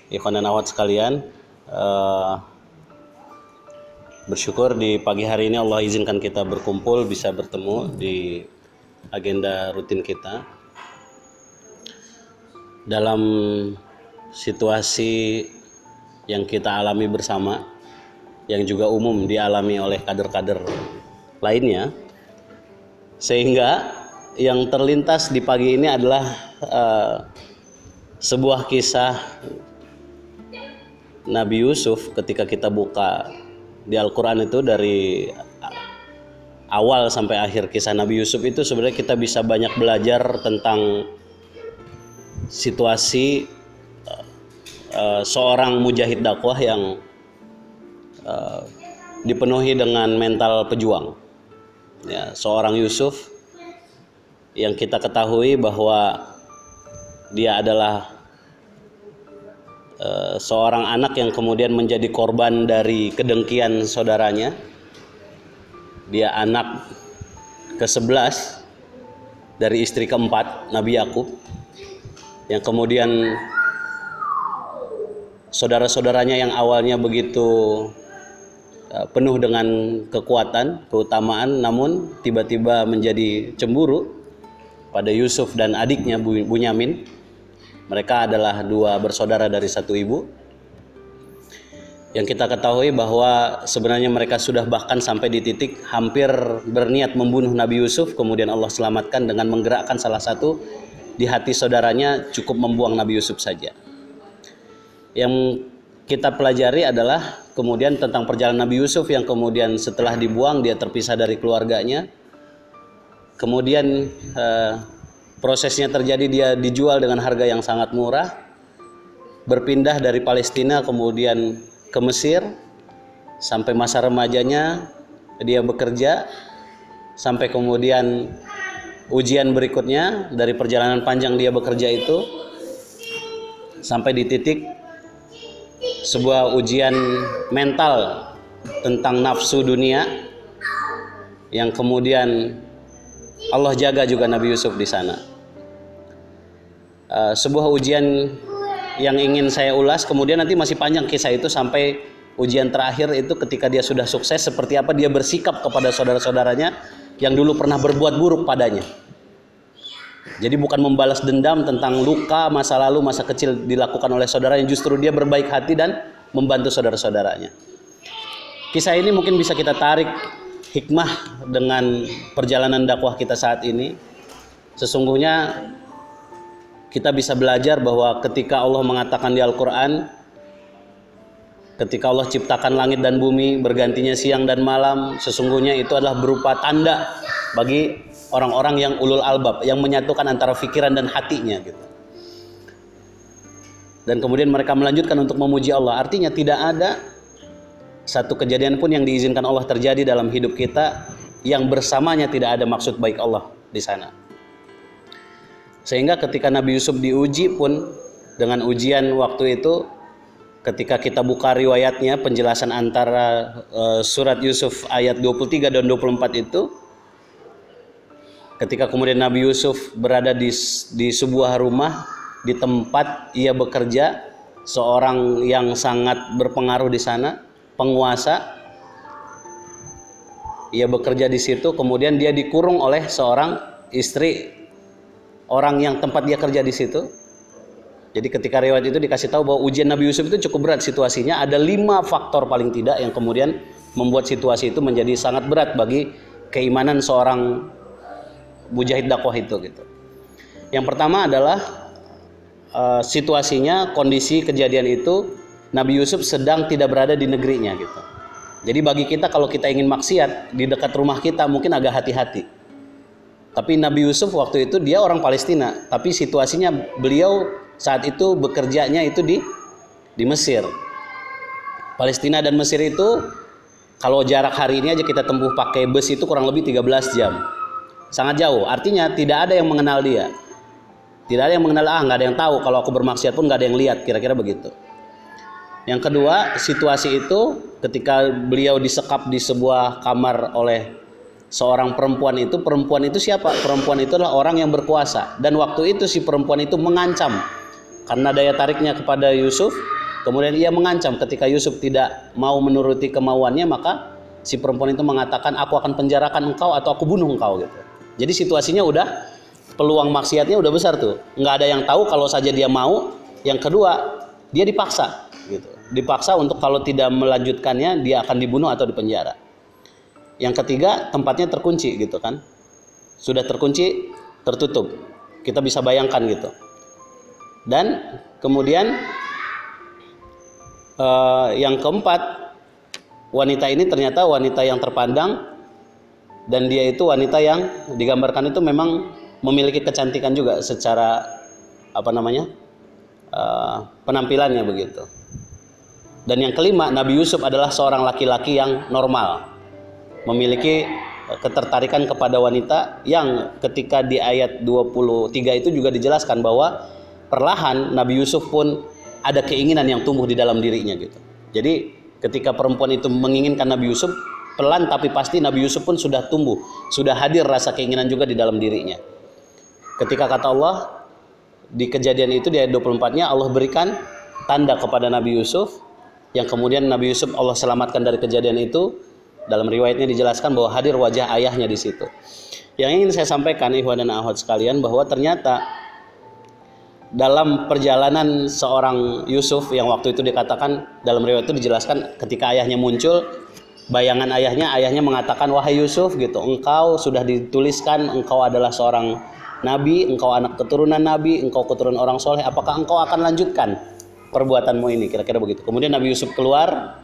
Ikhwan dan akhwat sekalian, bersyukur di pagi hari ini Allah izinkan kita berkumpul, bisa bertemu di agenda rutin kita dalam situasi yang kita alami bersama, yang juga umum dialami oleh kader-kader lainnya, sehingga yang terlintas di pagi ini adalah sebuah kisah Nabi Yusuf. Ketika kita buka di Al-Quran itu dari awal sampai akhir kisah Nabi Yusuf itu sebenarnya kita bisa banyak belajar tentang situasi seorang mujahid dakwah yang dipenuhi dengan mental pejuang. Ya, seorang Yusuf yang kita ketahui bahwa dia adalah seorang anak yang kemudian menjadi korban dari kedengkian saudaranya. Dia anak ke-11 dari istri keempat Nabi Yakub, yang kemudian saudara-saudaranya yang awalnya begitu penuh dengan kekuatan, keutamaan, namun tiba-tiba menjadi cemburu pada Yusuf dan adiknya Bunyamin. Mereka adalah dua bersaudara dari satu ibu, yang kita ketahui bahwa sebenarnya mereka sudah bahkan sampai di titik hampir berniat membunuh Nabi Yusuf. Kemudian Allah selamatkan dengan menggerakkan salah satu di hati saudaranya, cukup membuang Nabi Yusuf saja. Yang kita pelajari adalah kemudian tentang perjalanan Nabi Yusuf yang kemudian setelah dibuang dia terpisah dari keluarganya. Kemudian prosesnya terjadi, dia dijual dengan harga yang sangat murah, berpindah dari Palestina kemudian ke Mesir, sampai masa remajanya dia bekerja, sampai kemudian ujian berikutnya dari perjalanan panjang dia bekerja itu, sampai di titik sebuah ujian mental tentang nafsu dunia yang kemudian Allah jaga juga Nabi Yusuf di sana. Sebuah ujian yang ingin saya ulas, kemudian nanti masih panjang kisah itu sampai ujian terakhir itu ketika dia sudah sukses, seperti apa dia bersikap kepada saudara-saudaranya yang dulu pernah berbuat buruk padanya. Jadi bukan membalas dendam tentang luka masa lalu, masa kecil dilakukan oleh saudaranya, justru dia berbaik hati dan membantu saudara-saudaranya. Kisah ini mungkin bisa kita tarik hikmah dengan perjalanan dakwah kita saat ini. Sesungguhnya kita bisa belajar bahwa ketika Allah mengatakan di Al-Quran, ketika Allah ciptakan langit dan bumi bergantinya siang dan malam, sesungguhnya itu adalah berupa tanda bagi orang-orang yang ulul albab, yang menyatukan antara pikiran dan hatinya gitu. Dan kemudian mereka melanjutkan untuk memuji Allah. Artinya tidak ada satu kejadian pun yang diizinkan Allah terjadi dalam hidup kita yang bersamanya tidak ada maksud baik Allah di sana. Sehingga ketika Nabi Yusuf diuji pun dengan ujian waktu itu, ketika kita buka riwayatnya, penjelasan antara surat Yusuf ayat 23 dan 24 itu, ketika kemudian Nabi Yusuf berada di sebuah rumah, di tempat ia bekerja, seorang yang sangat berpengaruh di sana, penguasa, ia bekerja di situ, kemudian dia dikurung oleh seorang istri orang yang tempat dia kerja di situ. Jadi ketika riwayat itu dikasih tahu bahwa ujian Nabi Yusuf itu cukup berat situasinya, ada 5 faktor paling tidak yang kemudian membuat situasi itu menjadi sangat berat bagi keimanan seorang mujahid dakwah itu gitu. Yang pertama adalah situasinya, kondisi kejadian itu Nabi Yusuf sedang tidak berada di negerinya gitu. Jadi bagi kita kalau kita ingin maksiat di dekat rumah kita mungkin agak hati-hati. Tapi Nabi Yusuf waktu itu dia orang Palestina, tapi situasinya beliau saat itu bekerjanya itu di Mesir. Palestina dan Mesir itu kalau jarak hari ini aja kita tempuh pakai bus itu kurang lebih 13 jam. Sangat jauh, artinya tidak ada yang mengenal dia. Tidak ada yang mengenal, nggak ada yang tahu kalau aku bermaksiat pun nggak ada yang lihat, kira-kira begitu. Yang kedua, situasi itu ketika beliau disekap di sebuah kamar oleh seorang perempuan itu siapa? Perempuan itu adalah orang yang berkuasa. Dan waktu itu si perempuan itu mengancam karena daya tariknya kepada Yusuf, kemudian ia mengancam ketika Yusuf tidak mau menuruti kemauannya, maka si perempuan itu mengatakan, aku akan penjarakan engkau atau aku bunuh engkau gitu. Jadi situasinya udah, peluang maksiatnya udah besar tuh. Nggak ada yang tahu kalau saja dia mau. Yang kedua, dia dipaksa gitu. Dipaksa untuk kalau tidak melanjutkannya dia akan dibunuh atau dipenjara. Yang ketiga, tempatnya terkunci gitu kan. Sudah terkunci, tertutup. Kita bisa bayangkan gitu. Dan kemudian yang keempat, wanita ini ternyata wanita yang terpandang, dan dia itu wanita yang digambarkan itu memang memiliki kecantikan juga secara penampilannya begitu. Dan yang kelima, Nabi Yusuf adalah seorang laki-laki yang normal, memiliki ketertarikan kepada wanita, yang ketika di ayat 23 itu juga dijelaskan bahwa perlahan Nabi Yusuf pun ada keinginan yang tumbuh di dalam dirinya gitu. Jadi ketika perempuan itu menginginkan Nabi Yusuf, pelan tapi pasti Nabi Yusuf pun sudah tumbuh, sudah hadir rasa keinginan juga di dalam dirinya. Ketika kata Allah di kejadian itu di ayat 24-nya, Allah berikan tanda kepada Nabi Yusuf, yang kemudian Nabi Yusuf Allah selamatkan dari kejadian itu. Dalam riwayatnya dijelaskan bahwa hadir wajah ayahnya di situ. Yang ingin saya sampaikan ikhwan dan akhwat sekalian, bahwa ternyata dalam perjalanan seorang Yusuf yang waktu itu dikatakan, dalam riwayat itu dijelaskan ketika ayahnya muncul, bayangan ayahnya mengatakan, wahai Yusuf gitu, engkau sudah dituliskan engkau adalah seorang nabi, engkau anak keturunan nabi, engkau keturunan orang soleh, apakah engkau akan lanjutkan perbuatanmu ini, kira-kira begitu. Kemudian Nabi Yusuf keluar,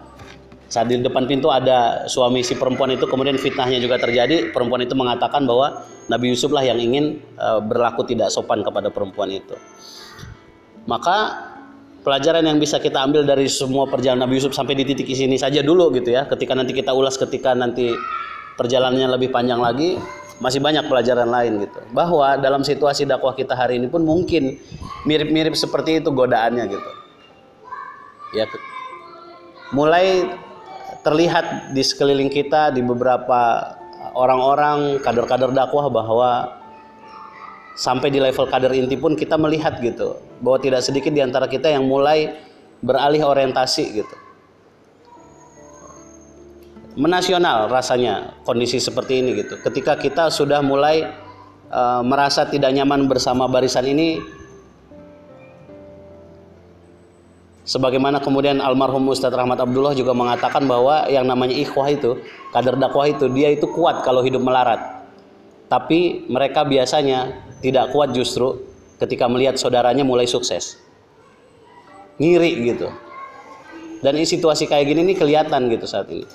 saat di depan pintu ada suami si perempuan itu, kemudian fitnahnya juga terjadi. Perempuan itu mengatakan bahwa Nabi Yusuf lah yang ingin berlaku tidak sopan kepada perempuan itu. Maka pelajaran yang bisa kita ambil dari semua perjalanan Nabi Yusuf sampai di titik sini saja dulu gitu ya. Ketika nanti kita ulas, ketika nanti perjalanannya lebih panjang lagi, masih banyak pelajaran lain gitu. Bahwa dalam situasi dakwah kita hari ini pun mungkin mirip-mirip seperti itu godaannya gitu. Ya, mulai terlihat di sekeliling kita, di beberapa orang-orang kader-kader dakwah, bahwa sampai di level kader inti pun kita melihat gitu, bahwa tidak sedikit di antara kita yang mulai beralih orientasi gitu. Menasional rasanya kondisi seperti ini gitu. Ketika kita sudah mulai merasa tidak nyaman bersama barisan ini, sebagaimana kemudian almarhum Ustadz Rahmat Abdullah juga mengatakan bahwa yang namanya ikhwah itu, kader dakwah itu, dia itu kuat kalau hidup melarat. Tapi mereka biasanya tidak kuat justru ketika melihat saudaranya mulai sukses. Ngiri gitu. Dan ini situasi kayak gini nih kelihatan gitu saat ini.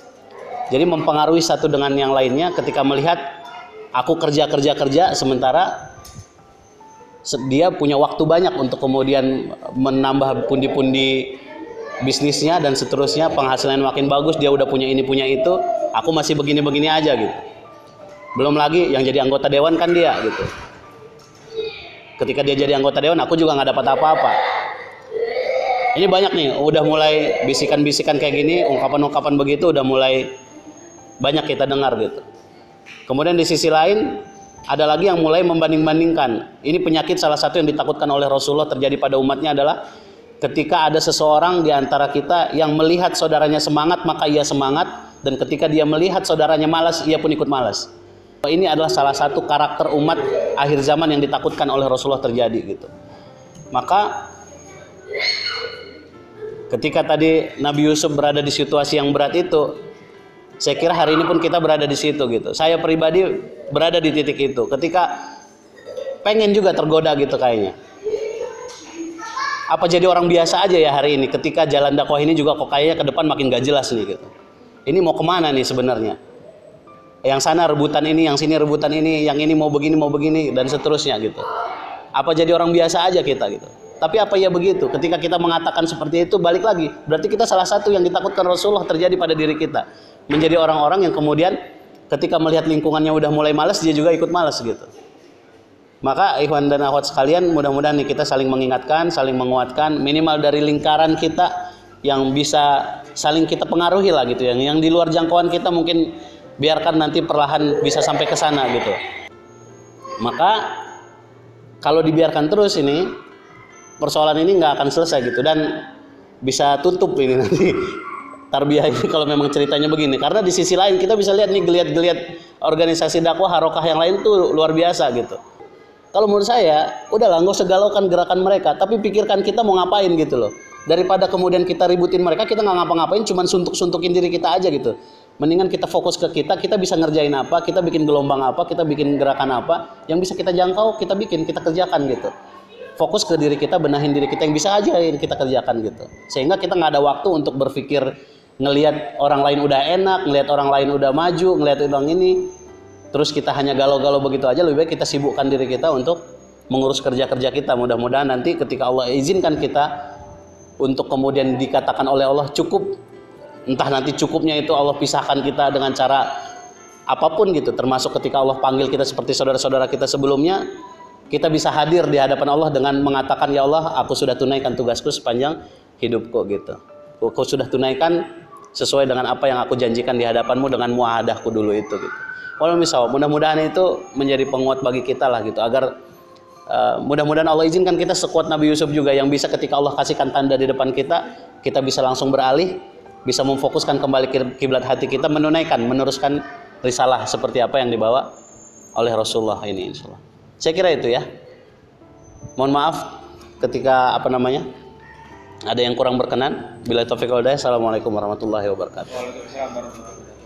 Jadi mempengaruhi satu dengan yang lainnya ketika melihat aku kerja sementara dia punya waktu banyak untuk kemudian menambah pundi-pundi bisnisnya dan seterusnya, penghasilan makin bagus, dia udah punya ini punya itu, aku masih begini-begini aja gitu. Belum lagi yang jadi anggota dewan kan dia gitu. Ketika dia jadi anggota dewan, aku juga nggak dapat apa-apa. Ini banyak nih, udah mulai bisikan-bisikan kayak gini, ungkapan-ungkapan begitu udah mulai banyak kita dengar gitu. Kemudian di sisi lain ada lagi yang mulai membanding-bandingkan. Ini penyakit salah satu yang ditakutkan oleh Rasulullah terjadi pada umatnya adalah ketika ada seseorang di antara kita yang melihat saudaranya semangat, maka ia semangat, dan ketika dia melihat saudaranya malas, ia pun ikut malas. Ini adalah salah satu karakter umat akhir zaman yang ditakutkan oleh Rasulullah terjadi gitu. Maka ketika tadi Nabi Yusuf berada di situasi yang berat itu, saya kira hari ini pun kita berada di situ gitu. Saya pribadi berada di titik itu. Ketika pengen juga tergoda gitu kayaknya. Apa jadi orang biasa aja ya hari ini? Ketika jalan dakwah ini juga kok kayaknya ke depan makin gak jelas nih gitu. Ini mau kemana nih sebenarnya? Yang sana rebutan ini, yang sini rebutan ini, yang ini mau begini dan seterusnya gitu. Apa jadi orang biasa aja kita gitu? Tapi apa ya begitu? Ketika kita mengatakan seperti itu, balik lagi. Berarti kita salah satu yang ditakutkan Rasulullah terjadi pada diri kita. Menjadi orang-orang yang kemudian ketika melihat lingkungannya udah mulai malas, dia juga ikut malas gitu. Maka ikhwan dan akhwat sekalian, mudah-mudahan nih kita saling mengingatkan, saling menguatkan, minimal dari lingkaran kita yang bisa saling kita pengaruhi lah gitu. Yang di luar jangkauan kita mungkin biarkan nanti perlahan bisa sampai ke sana gitu. Maka kalau dibiarkan terus ini, persoalan ini nggak akan selesai gitu, dan bisa tutup ini nanti tarbiyah ini kalau memang ceritanya begini. Karena di sisi lain kita bisa lihat nih geliat-geliat organisasi dakwah harokah yang lain tuh luar biasa gitu. Kalau menurut saya, udahlah nggak usah galaukan gerakan mereka, tapi pikirkan kita mau ngapain gitu loh. Daripada kemudian kita ributin mereka, kita nggak ngapa-ngapain, cuman suntuk-suntukin diri kita aja gitu. Mendingan kita fokus ke kita bisa ngerjain apa, kita bikin gelombang apa, kita bikin gerakan apa, yang bisa kita jangkau, kita bikin, kita kerjakan gitu. Fokus ke diri kita, benahin diri kita yang bisa aja yang kita kerjakan gitu. Sehingga kita nggak ada waktu untuk berpikir ngelihat orang lain udah enak, ngelihat orang lain udah maju, ngelihat orang ini, terus kita hanya galau-galau begitu aja. Lebih baik kita sibukkan diri kita untuk mengurus kerja-kerja kita. Mudah-mudahan nanti ketika Allah izinkan kita untuk kemudian dikatakan oleh Allah cukup, entah nanti cukupnya itu Allah pisahkan kita dengan cara apapun gitu, termasuk ketika Allah panggil kita seperti saudara-saudara kita sebelumnya, kita bisa hadir di hadapan Allah dengan mengatakan, ya Allah, aku sudah tunaikan tugasku sepanjang hidupku gitu. Aku sudah tunaikan sesuai dengan apa yang aku janjikan di hadapanmu dengan muahadahku dulu itu gitu. Walau misal, mudah-mudahan itu menjadi penguat bagi kita lah gitu, agar mudah-mudahan Allah izinkan kita sekuat Nabi Yusuf juga, yang bisa ketika Allah kasihkan tanda di depan kita, kita bisa langsung beralih, bisa memfokuskan kembali kiblat hati kita, menunaikan, meneruskan risalah seperti apa yang dibawa oleh Rasulullah ini, insyaallah. Saya kira itu ya. Mohon maaf ketika ada yang kurang berkenan. Bila taufiq wal hidayah. Assalamualaikum warahmatullahi wabarakatuh. Waalaikumsalam warahmatullahi wabarakatuh.